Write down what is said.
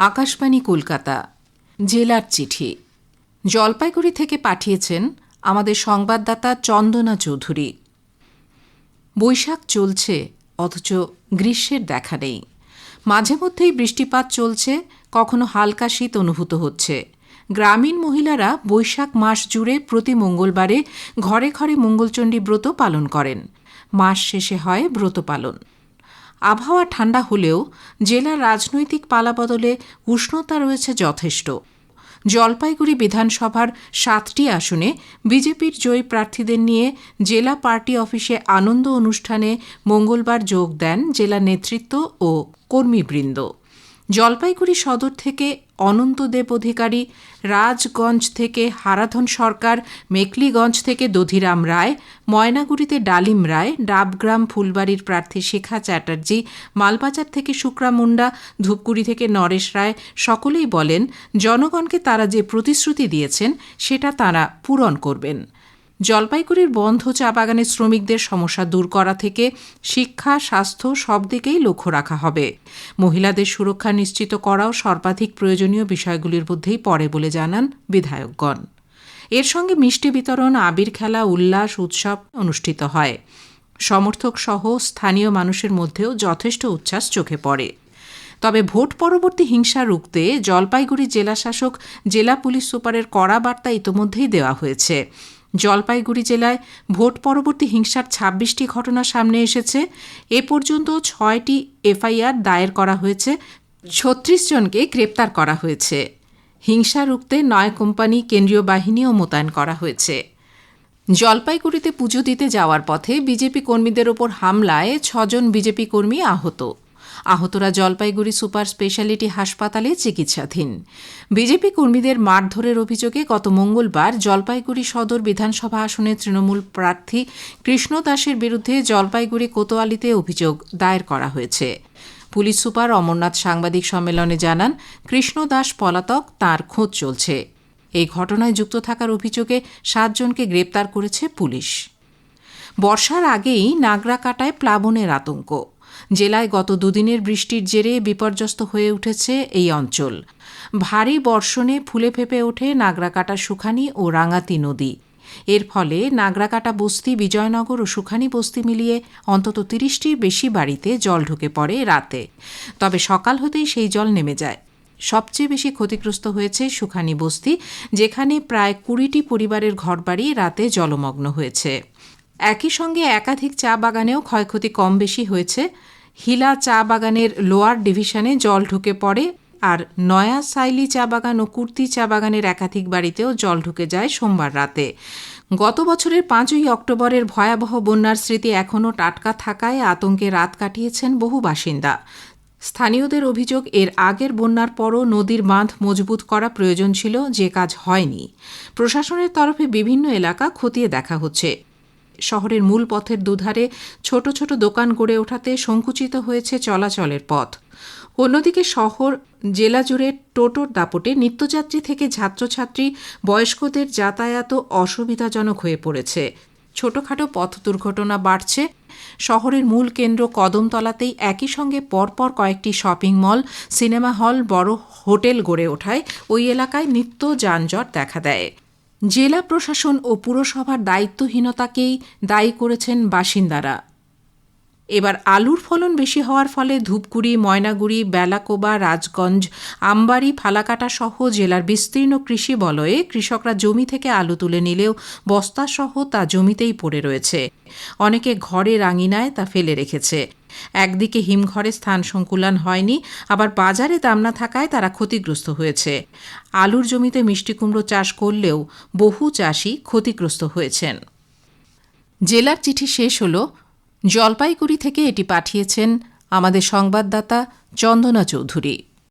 আকাশবাণী কলকাতা জেলার চিঠি জলপাইগুড়ি থেকে পাঠিয়েছেন আমাদের সংবাদদাতা চন্দনা চৌধুরী। বৈশাখ চলছে অথচ গ্রীষ্মের দেখা নেই। মাঝে মধ্যেই বৃষ্টিপাত চলছে, কখনো হালকা শীত অনুভূত হচ্ছে। গ্রামীণ মহিলারা বৈশাখ মাস জুড়ে প্রতি মঙ্গলবারে ঘরে ঘরে মঙ্গলচণ্ডী ব্রত পালন করেন। মাস শেষে হয় ব্রত পালন। আবহাওয়া ঠান্ডা হলেও জেলার রাজনৈতিক পালাবদলে উষ্ণতা রয়েছে যথেষ্ট। জলপাইগুড়ি বিধানসভার 7টি আসনে বিজেপির জয়ী প্রার্থীদের নিয়ে জেলা পার্টি অফিসে আনন্দ অনুষ্ঠানে মঙ্গলবার যোগ দেন জেলা নেতৃত্ব ও কর্মীবৃন্দ। জলপাইগুড়ি সদর থেকে অনন্ত দেব অধিকারী, রাজগঞ্জ থেকে হারাধন সরকার, মেকলিগঞ্জ থেকে দধিরাম রায়, ময়নাগুড়িতে ডালিম রায়, ডাবগ্রাম ফুলবাড়ির প্রার্থী শিখা চ্যাটার্জি, মালবাজার থেকে শুক্রা মুন্ডা, ধূপগুড়ি থেকে নরেশ রায় সকলেই বলেন জনগণকে তারা যে প্রতিশ্রুতি দিয়েছেন সেটা তারা পূরণ করবেন। জলপাইগুড়ির বন্ধ চা বাগানের শ্রমিকদের সমস্যা দূর করা থেকে শিক্ষা, স্বাস্থ্য সব দিকেই লক্ষ্য রাখা হবে। মহিলাদের সুরক্ষা নিশ্চিত করাও সর্বাধিক প্রয়োজনীয় বিষয়গুলির মধ্যেই পড়ে বলে জানান বিধায়কগণ। এর সঙ্গে মিষ্টি বিতরণ, আবির খেলা, উল্লাস উৎসব অনুষ্ঠিত হয়। সমর্থক সহ স্থানীয় মানুষের মধ্যেও যথেষ্ট উচ্ছ্বাস চোখে পড়ে। তবে ভোট পরবর্তী হিংসা রুখতে জলপাইগুড়ি জেলাশাসক জেলা পুলিশ সুপারের কড়া বার্তা ইতোমধ্যেই দেওয়া হয়েছে। জলপাইগুড়ি জেলায় ভোট পরবর্তী হিংসার 26টি ঘটনা সামনে এসেছে। এ পর্যন্ত 6টি এফআইআর দায়ের করা হয়েছে, 36 জনকে গ্রেপ্তার করা হয়েছে। হিংসা রুখতে 9 কোম্পানি কেন্দ্রীয় বাহিনীও মোতায়েন করা হয়েছে। জলপাইগুড়িতে পুজো দিতে যাওয়ার পথে বিজেপি কর্মীদের ওপর হামলায় 6 জন বিজেপি কর্মী আহত। আহতরা জলপাইগুড়ি সুপার স্পেশালিটি হাসপাতালে চিকিৎসাধীন। বিজেপি কর্মীদের মারধরের অভিযোগে গত মঙ্গলবার জলপাইগুড়ি সদর বিধানসভা আসনের তৃণমূল প্রার্থী কৃষ্ণ দাসের বিরুদ্ধে জলপাইগুড়ি কোতোয়ালিতে অভিযোগ দায়ের করা হয়েছে। পুলিশ সুপার অমরনাথ সাংবাদিক সম্মেলনে জানান, কৃষ্ণ দাস পলাতক, তাঁর খোঁজ চলছে। এই ঘটনায় যুক্ত থাকার অভিযোগে 7 জনকে গ্রেপ্তার করেছে পুলিশ। বর্ষার আগেই নাগরাকাটায় প্লাবনের আতঙ্ক। জেলায় গত দুদিনের বৃষ্টির জেরে বিপর্যস্ত হয়ে উঠেছে এই অঞ্চল। ভারী বর্ষণে ফুলে ফেঁপে ওঠে নাগরাকাটা, সুখানি ও রাঙাতি নদী। এর ফলে নাগরাকাটা বস্তি, বিজয়নগর ও সুখানি বস্তি মিলিয়ে অন্তত 30টির বেশি বাড়িতে জল ঢুকে পড়ে রাতে। তবে সকাল হতেই সেই জল নেমে যায়। সবচেয়ে বেশি ক্ষতিগ্রস্ত হয়েছে সুখানি বস্তি, যেখানে প্রায় 20টি পরিবারের ঘরবাড়ি রাতে জলমগ্ন হয়েছে। একই সঙ্গে একাধিক চা বাগানেও ক্ষয়ক্ষতি কম বেশি হয়েছে। হিলা চা বাগানের লোয়ার ডিভিশনে জল ঢুকে পড়ে, আর নয়া সাইলি চা বাগান ও কুর্তি চা বাগানের একাধিক বাড়িতেও জল ঢুকে যায় সোমবার রাতে। গত বছরের 5ই অক্টোবরের ভয়াবহ বন্যার স্মৃতি এখনও টাটকা থাকায় আতঙ্কে রাত কাটিয়েছেন বহু বাসিন্দা। স্থানীয়দের অভিযোগ, এর আগের বন্যার পরও নদীর বাঁধ মজবুত করা প্রয়োজন ছিল, যে কাজ হয়নি। প্রশাসনের তরফে বিভিন্ন এলাকা খতিয়ে দেখা হচ্ছে। শহরের মূল পথের দুধারে ছোট ছোট দোকান গড়ে ওঠাতে সংকুচিত হয়েছে চলাচলের পথ। অন্যদিকে শহর জেলা জুড়ে টোটোর দাপটে নিত্যযাত্রী থেকে ছাত্রছাত্রী, বয়স্কদের যাতায়াত অসুবিধাজনক হয়ে পড়েছে। ছোটখাটো পথ দুর্ঘটনা বাড়ছে। শহরের মূল কেন্দ্র কদমতলাতেই একই সঙ্গে পরপর কয়েকটি শপিং মল, সিনেমা হল, বড় হোটেল গড়ে ওঠায় ওই এলাকায় নিত্য যানজট দেখা দেয়। জেলা প্রশাসন ও পুরসভার দায়িত্বহীনতাকেই দায়ী করেছেন বাসিন্দারা। এবার আলুর ফলন বেশি হওয়ার ফলে ধূপগুড়ি, ময়নাগুড়ি, বেলাকোবা, রাজগঞ্জ, আমবাড়ি, ফালাকাটা সহ জেলার বিস্তীর্ণ কৃষি বলয়ে কৃষকরা জমি থেকে আলু তুলে নিলেও বস্তাসহ তা জমিতেই পড়ে রয়েছে। অনেকে ঘরের আঙিনায় তা ফেলে রেখেছে। একদিকে হিমঘরে স্থান সংকুলান হয়নি, আবার বাজারে দাম না থাকায় তারা ক্ষতিগ্রস্ত হয়েছে। আলুর জমিতে মিষ্টি কুমড়ো চাষ করলেও বহু চাষি ক্ষতিগ্রস্ত হয়েছেন। জেলার চিঠি শেষ হল। জলপাইগুড়ি থেকে এটি পাঠিয়েছেন আমাদের সংবাদদাতা চন্দনা চৌধুরী।